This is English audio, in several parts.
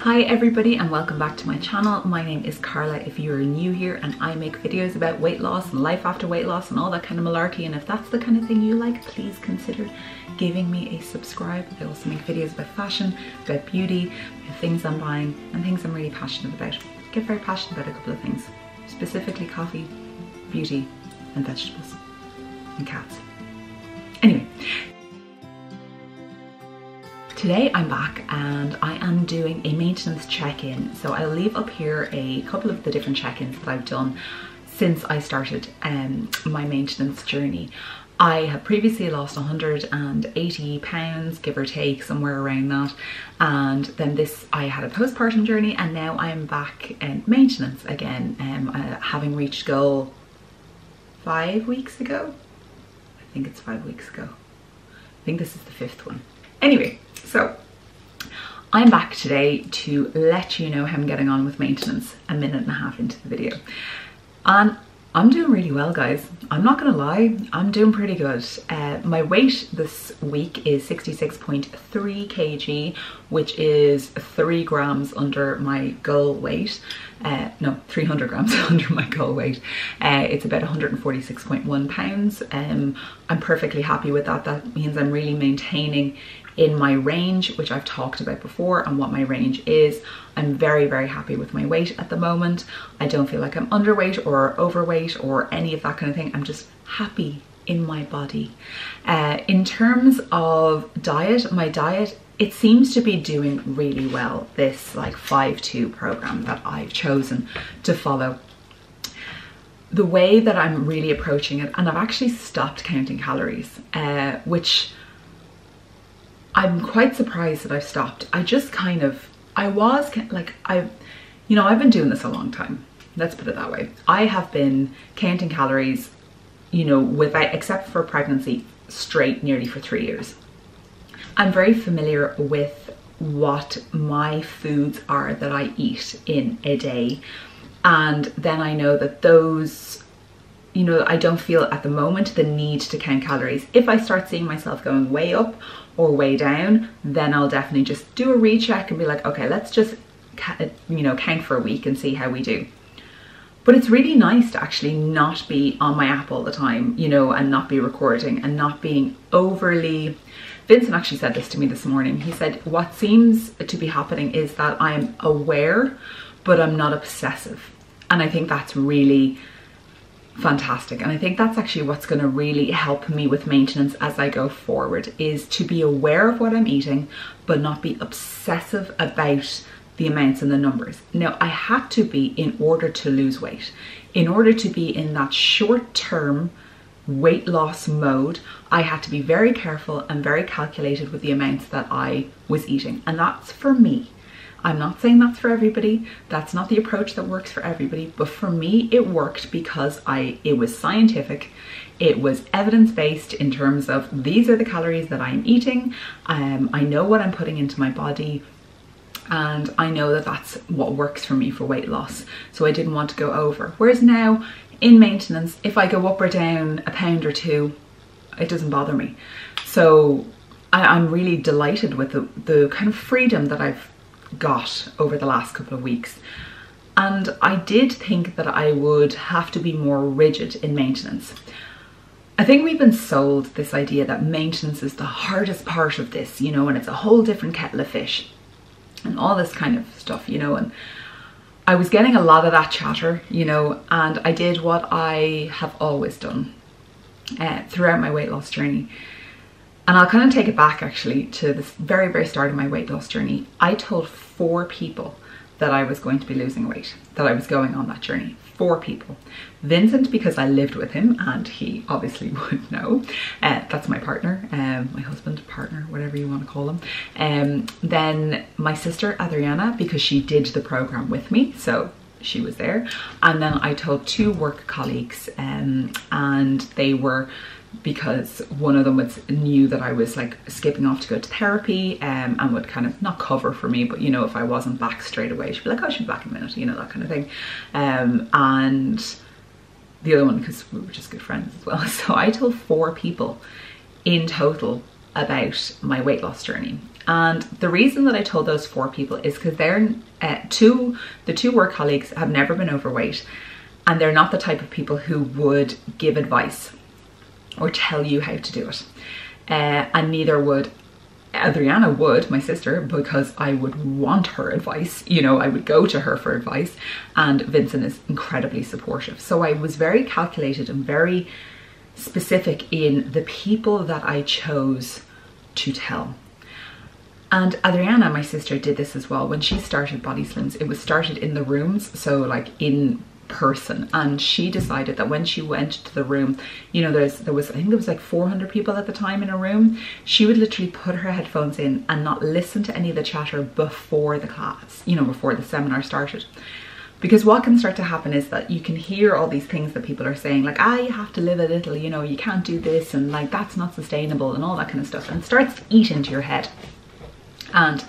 Hi everybody and welcome back to my channel. My name is Carla if you are new here, and I make videos about weight loss and life after weight loss and all that kind of malarkey, and if that's the kind of thing you like, please consider giving me a subscribe. I also make videos about fashion, about beauty, about things I'm buying and things I'm really passionate about. I get very passionate about a couple of things, specifically coffee, beauty and vegetables and cats. Anyway, today I'm back and I am doing a maintenance check-in. So I'll leave up here a couple of the different check-ins that I've done since I started my maintenance journey. I have previously lost 180 pounds, give or take, somewhere around that. And then I had a postpartum journey, and now I'm back in maintenance again, having reached goal 5 weeks ago. I think it's 5 weeks ago. I think this is the 5th one. Anyway, so I'm back today to let you know how I'm getting on with maintenance a minute and a half into the video. And I'm doing really well, guys. I'm not gonna lie, I'm doing pretty good. My weight this week is 66.3 kg, which is 3 grams under my goal weight. No, 300 grams under my goal weight. It's about 146.1 pounds. I'm perfectly happy with that. That means I'm really maintaining in my range, which I've talked about before, and what my range is. I'm very, very happy with my weight at the moment. I don't feel like I'm underweight or overweight or any of that kind of thing. I'm just happy in my body. In terms of diet, my diet, it seems to be doing really well, this like 5-2 program that I've chosen to follow. The way that I'm really approaching it, and I've actually stopped counting calories, which I'm quite surprised that I've stopped. I've been doing this a long time. Let's put it that way. I have been counting calories, except for pregnancy, straight nearly for 3 years. I'm very familiar with what my foods are that I eat in a day. And then I know that those, I don't feel at the moment the need to count calories. If I start seeing myself going way up or way down, then I'll definitely just do a recheck and be like, okay, let's just count for a week and see how we do. But it's really nice to actually not be on my app all the time, and not be recording and not being overly... Vincent actually said this to me this morning. He said, what seems to be happening is that I'm aware, but I'm not obsessive. And I think that's really fantastic. And I think that's actually what's going to really help me with maintenance as I go forward, is to be aware of what I'm eating, but not be obsessive about the amounts and the numbers. Now, I had to be in order to lose weight. In order to be in that short-term weight loss mode, I had to be very careful and very calculated with the amounts that I was eating. And that's for me. I'm not saying that's for everybody. That's not the approach that works for everybody. But for me, it worked because it was scientific. It was evidence-based in terms of these are the calories that I'm eating. I know what I'm putting into my body. And I know that that's what works for me for weight loss. So I didn't want to go over. Whereas now in maintenance, if I go up or down a pound or two, it doesn't bother me. So I'm really delighted with the kind of freedom that I've got over the last couple of weeks. And I did think that I would have to be more rigid in maintenance. I think we've been sold this idea that maintenance is the hardest part of this, and it's a whole different kettle of fish and all this kind of stuff, and I was getting a lot of that chatter, and I did what I have always done throughout my weight loss journey. And I'll kind of take it back actually to the very, very start of my weight loss journey. I told 4 people that I was going to be losing weight, that I was going on that journey. 4 people. Vincent, because I lived with him and he obviously would know. That's my partner, my husband, partner, whatever you want to call him. Then my sister Adriana, because she did the program with me, so she was there. And then I told 2 work colleagues, and they were, because one of them knew that I was like skipping off to go to therapy, and would kind of not cover for me, but if I wasn't back straight away, she'd be like, oh, she'll be back in a minute, that kind of thing. And the other one, because we were just good friends as well. So I told 4 people in total about my weight loss journey. And the reason that I told those 4 people is because they're the 2 work colleagues have never been overweight, and they're not the type of people who would give advice or tell you how to do it. And neither would Adriana, my sister, because I would want her advice. You know, I would go to her for advice, and Vincent is incredibly supportive. So I was very calculated and very specific in the people that I chose to tell. And Adriana, my sister, did this as well. When she started Body Slims, it was started in the rooms, so like in person. And she decided that when she went to the room, you know, there was I think there was like 400 people at the time in a room, she would literally put her headphones in and not listen to any of the chatter before the class, you know, before the seminar started. Because what can start to happen is that you can hear all these things that people are saying, like, you have to live a little, you know, you can't do this, and like, that's not sustainable, and all that kind of stuff, and it starts to eat into your head. And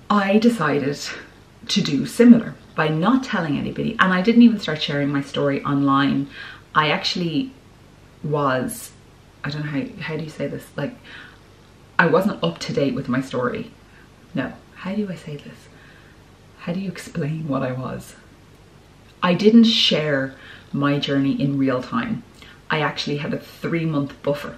I decided to do similar by not telling anybody. And I didn't even start sharing my story online. I actually was, I don't know how do you say this? Like, I wasn't up to date with my story. No, how do I say this? How do you explain what I was? I didn't share my journey in real time. I actually had a 3-month buffer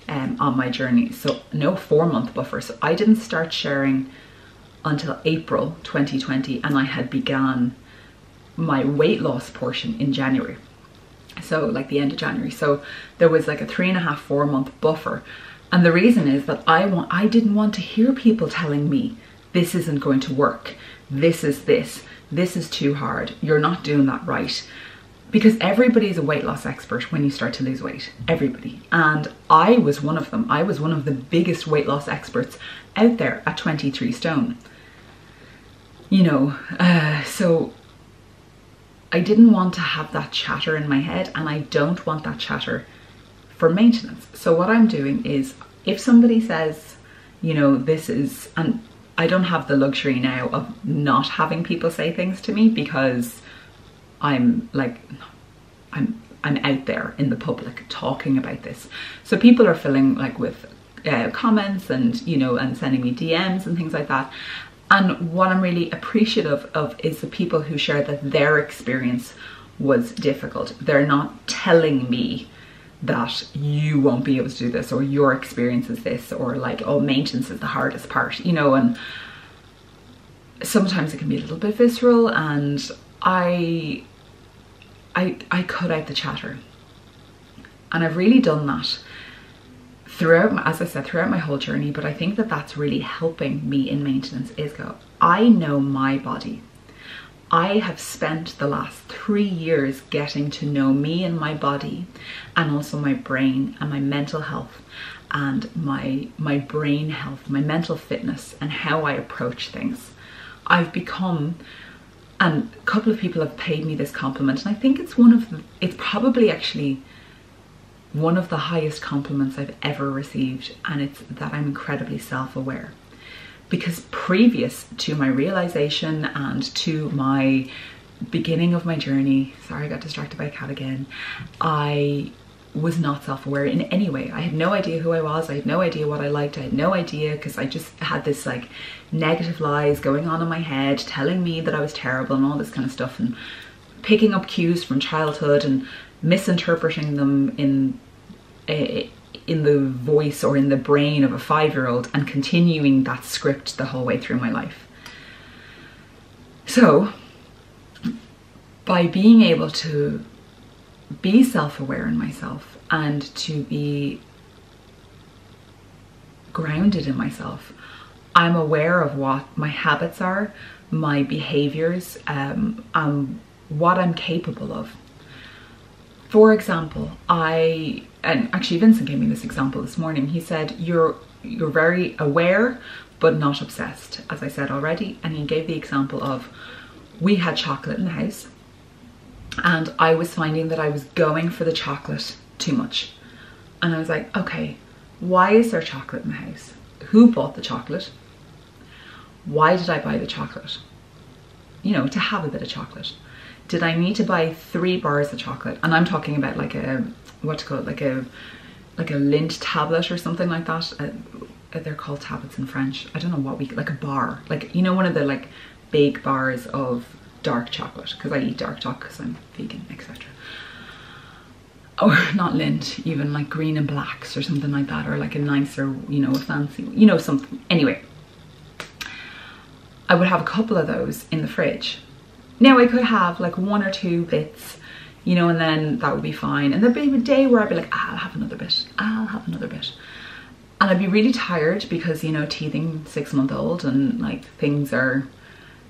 on my journey. So no 4-month buffer. So I didn't start sharing until April 2020, and I had began my weight loss portion in January. So like the end of January. So there was like a 3.5, 4-month buffer. And the reason is that I didn't want to hear people telling me this isn't going to work. This is too hard. You're not doing that right. Because everybody is a weight loss expert when you start to lose weight, everybody. And I was one of them. I was one of the biggest weight loss experts out there at 23 stone. You know, so I didn't want to have that chatter in my head, and I don't want that chatter for maintenance. So what I'm doing is, if somebody says, you know, this is, and I don't have the luxury now of not having people say things to me, because I'm out there in the public talking about this. So people are filling like with comments and, you know, and sending me DMs and things like that. And what I'm really appreciative of is the people who share that their experience was difficult. They're not telling me that you won't be able to do this, or your experience is this, or like, oh, maintenance is the hardest part, you know. And sometimes it can be a little bit visceral, and I cut out the chatter. And I've really done that throughout, as I said, throughout my whole journey. But I think that that's really helping me in maintenance, is go, I know my body. I have spent the last 3 years getting to know me and my body, and also my brain and my mental health, and my brain health, my mental fitness, and how I approach things. I've become, and a couple of people have paid me this compliment, and I think it's it's probably actually one of the highest compliments I've ever received, and it's that I'm incredibly self-aware. Because previous to my realization and to my beginning of my journey, sorry, I got distracted by a cat again, I was not self-aware in any way. I had no idea who I was. I had no idea what I liked. I had no idea, because I just had this like negative lies going on in my head telling me that I was terrible and all this kind of stuff, and picking up cues from childhood and misinterpreting them in the voice or in the brain of a 5-year-old, and continuing that script the whole way through my life. So by being able to be self-aware in myself and to be grounded in myself, I'm aware of what my habits are, my behaviors, what I'm capable of. For example, and actually Vincent gave me this example this morning. He said, you're very aware but not obsessed, as I said already. And he gave the example of, we had chocolate in the house, and I was finding that I was going for the chocolate too much. And I was like, okay, why is there chocolate in the house? Who bought the chocolate? Why did I buy the chocolate? You know, to have a bit of chocolate. Did I need to buy 3 bars of chocolate? And I'm talking about like a, what to call it, like a Lindt tablet or something like that. they're called tablets in French. I don't know what like a bar, like, you know, one of the like big bars of dark chocolate, because I eat dark chocolate because I'm vegan, etc. Or not Lindt, even like green and blacks or something like that, or like a nicer, you know, a fancy, you know, something. Anyway, I would have a couple of those in the fridge. Now I could have like 1 or 2 bits, you know, and then that would be fine. And there'd be a day where I'd be like, I'll have another bit, I'll have another bit. And I'd be really tired because, you know, teething 6-month-old and like things are,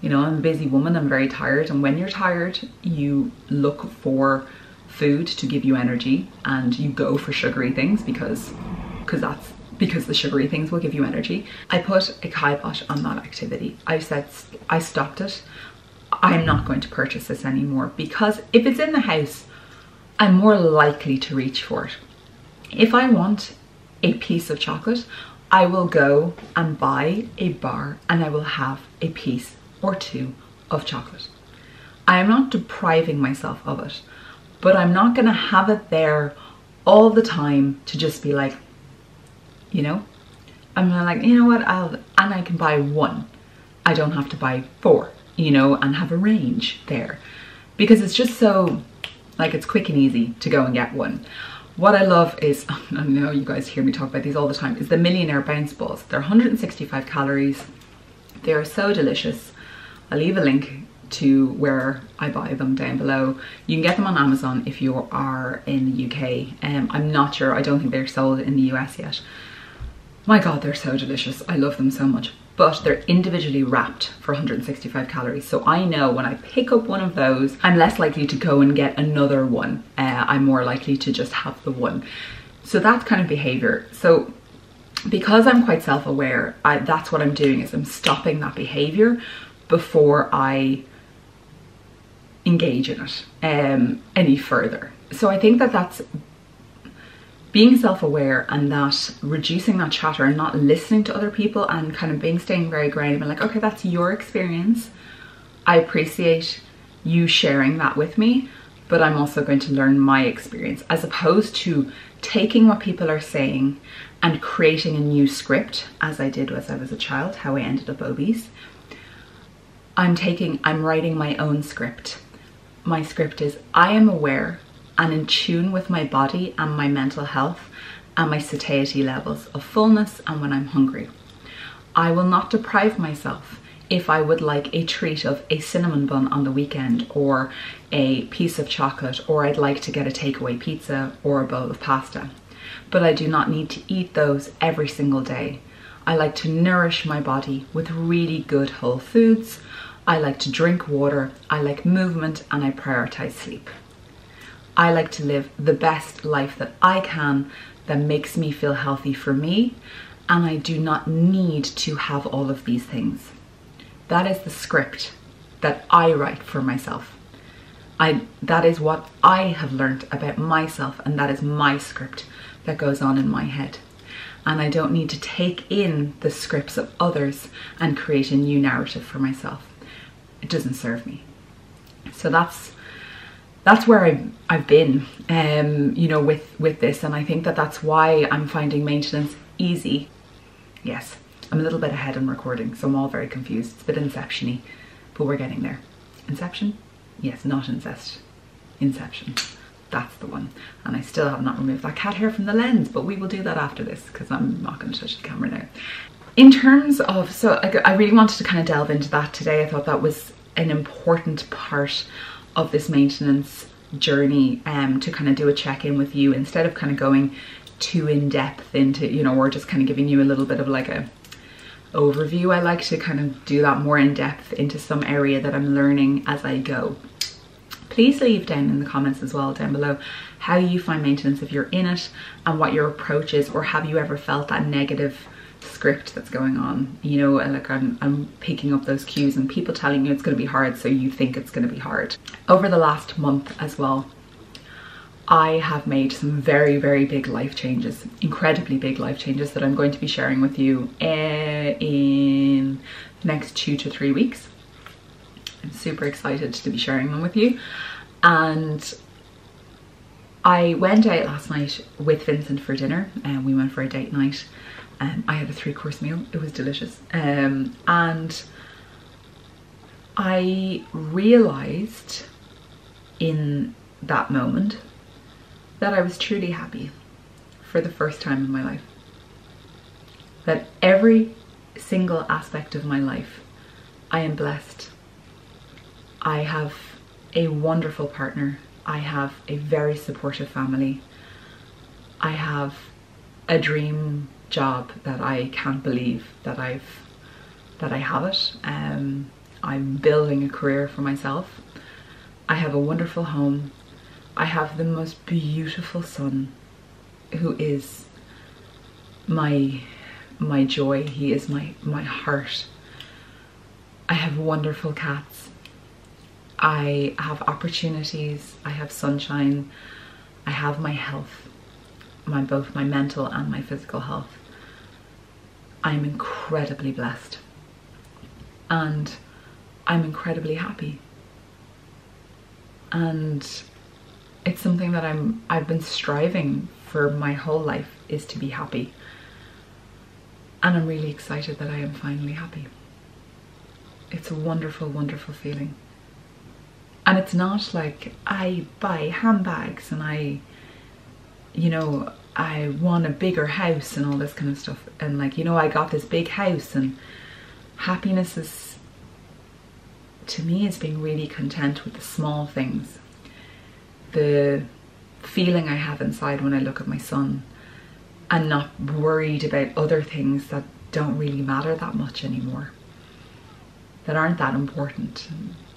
you know, I'm a busy woman, I'm very tired. And when you're tired, you look for food to give you energy, and you go for sugary things because the sugary things will give you energy. I put a kibosh on that activity. I said I stopped it. I'm not going to purchase this anymore, because if it's in the house, I'm more likely to reach for it. If I want a piece of chocolate, I will go and buy a bar and I will have a piece or 2 of chocolate. I am not depriving myself of it, but I'm not going to have it there all the time to just be like, you know, I'm like, you know what, and I can buy 1. I don't have to buy 4, you know, and have a range there, because it's just so, like, it's quick and easy to go and get 1. What I love is, I know you guys hear me talk about these all the time, is the Millionaire bounce balls. They're 165 calories. They are so delicious. I'll leave a link to where I buy them down below. You can get them on Amazon if you are in the UK. I'm not sure, I don't think they're sold in the US yet. My God, they're so delicious. I love them so much. But they're individually wrapped for 165 calories. So I know when I pick up one of those, I'm less likely to go and get another one. I'm more likely to just have the one. So that kind of behavior. So because I'm quite self-aware, that's what I'm doing, is I'm stopping that behavior before I engage in it any further. So I think that that's being self-aware, and that reducing that chatter and not listening to other people, and kind of staying very grounded and like, okay, that's your experience. I appreciate you sharing that with me, but I'm also going to learn my experience, as opposed to taking what people are saying and creating a new script, as I did as I was a child, how I ended up obese. I'm writing my own script. My script is, I am aware and in tune with my body and my mental health and my satiety levels of fullness and when I'm hungry. I will not deprive myself if I would like a treat of a cinnamon bun on the weekend, or a piece of chocolate, or I'd like to get a takeaway pizza or a bowl of pasta. But I do not need to eat those every single day. I like to nourish my body with really good whole foods. I like to drink water, I like movement, and I prioritize sleep. I like to live the best life that I can, that makes me feel healthy for me, and I do not need to have all of these things. That is the script that I write for myself. That is what I have learned about myself, and that is my script that goes on in my head. And I don't need to take in the scripts of others and create a new narrative for myself. It doesn't serve me. So that's where I've been, you know, with this, and I think that that's why I'm finding maintenance easy. Yes, I'm a little bit ahead in recording, so I'm all very confused. It's a bit inception-y, but we're getting there. Inception? Yes, not incest. Inception. That's the one. And I still have not removed that cat hair from the lens, but we will do that after this, because I'm not going to touch the camera now. In terms of, so I really wanted to kind of delve into that today. I thought that was an important part of this maintenance journey, to kind of do a check-in with you, instead of kind of going too in-depth into, you know, or just kind of giving you a little bit of like a overview. I like to kind of do that more in-depth into some area that I'm learning as I go. Please leave down in the comments as well down below how you find maintenance if you're in it, and what your approach is, or have you ever felt that negative script that's going on, you know, like I'm picking up those cues and people telling you it's going to be hard, so you think it's going to be hard. Over the last month as well, I have made some very, very big life changes, incredibly big life changes, that I'm going to be sharing with you in the next 2 to 3 weeks. I'm super excited to be sharing them with you. And I went out last night with Vincent for dinner, and we went for a date night. I had a 3-course meal. It was delicious. And I realized in that moment that I was truly happy for the first time in my life. That every single aspect of my life, I am blessed. I have a wonderful partner. I have a very supportive family. I have a dream job that I can't believe that I have it. I'm building a career for myself. I have a wonderful home. I have the most beautiful son who is my joy. He is my heart. I have wonderful cats. I have opportunities. I have sunshine. I have my health, both my mental and my physical health. I'm incredibly blessed and I'm incredibly happy. And it's something that I've been striving for my whole life, is to be happy. And I'm really excited that I am finally happy. It's a wonderful, wonderful feeling. And it's not like I buy handbags and I want a bigger house and all this kind of stuff. And like, I got this big house, and happiness is, to me, is being really content with the small things. The feeling I have inside when I look at my son and not worried about other things that don't really matter that much anymore, that aren't that important.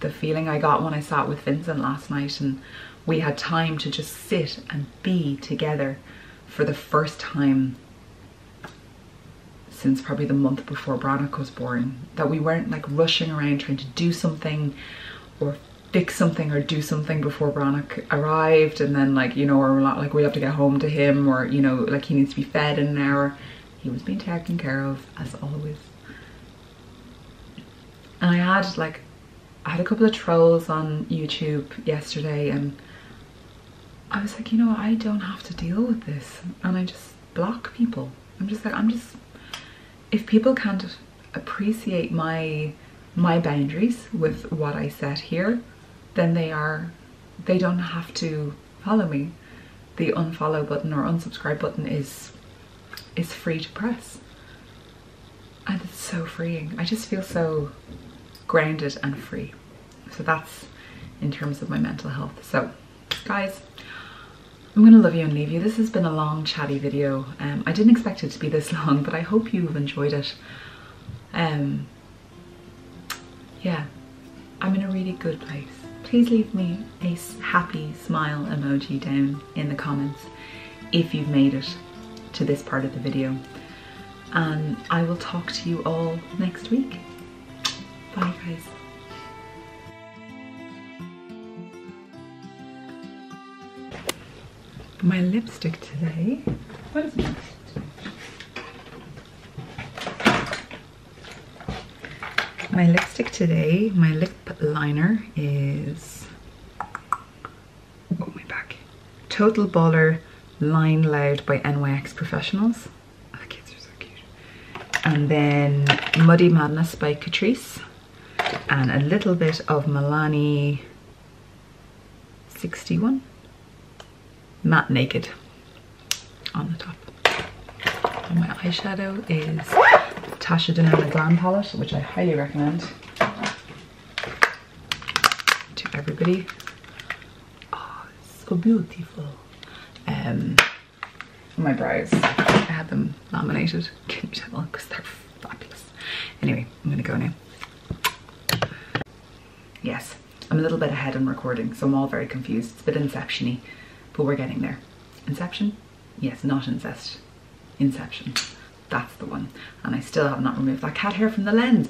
The feeling I got when I sat with Vincent last night and we had time to just sit and be together for the first time since probably the month before Brannock was born. That we weren't like rushing around trying to do something or fix something or do something before Brannock arrived, and then like, or we're not like we have to get home to him, or like he needs to be fed in an hour. He was being taken care of as always. And I had a couple of trolls on YouTube yesterday, and I was like, I don't have to deal with this, and I just block people. I'm just like, if people can't appreciate my boundaries with what I set here, then they don't have to follow me. The unfollow button or unsubscribe button is free to press, and it's so freeing. I just feel so grounded and free. So that's in terms of my mental health. So guys, I'm gonna love you and leave you. This has been a long chatty video. I didn't expect it to be this long, but I hope you've enjoyed it. Yeah, I'm in a really good place. Please leave me a happy smile emoji down in the comments if you've made it to this part of the video. And I will talk to you all next week. Bye guys. My lipstick today, what is it? My lipstick today, my lip liner is, oh my back, Total Baller Line Loud by NYX Professionals. Oh, the kids are so cute. And then Muddy Madness by Catrice. And a little bit of Milani 61 Matte Naked on the top. And my eyeshadow is Tasha Denona Glam palette, which I highly recommend to everybody. Oh, it's so beautiful. My brows, I had them laminated. Can you tell? Because they're fabulous. Anyway, I'm gonna go now. Yes, I'm a little bit ahead in recording, so I'm all very confused. It's a bit Inception-y, but we're getting there. Inception? Yes, not incest. Inception. That's the one. And I still have not removed that cat hair from the lens.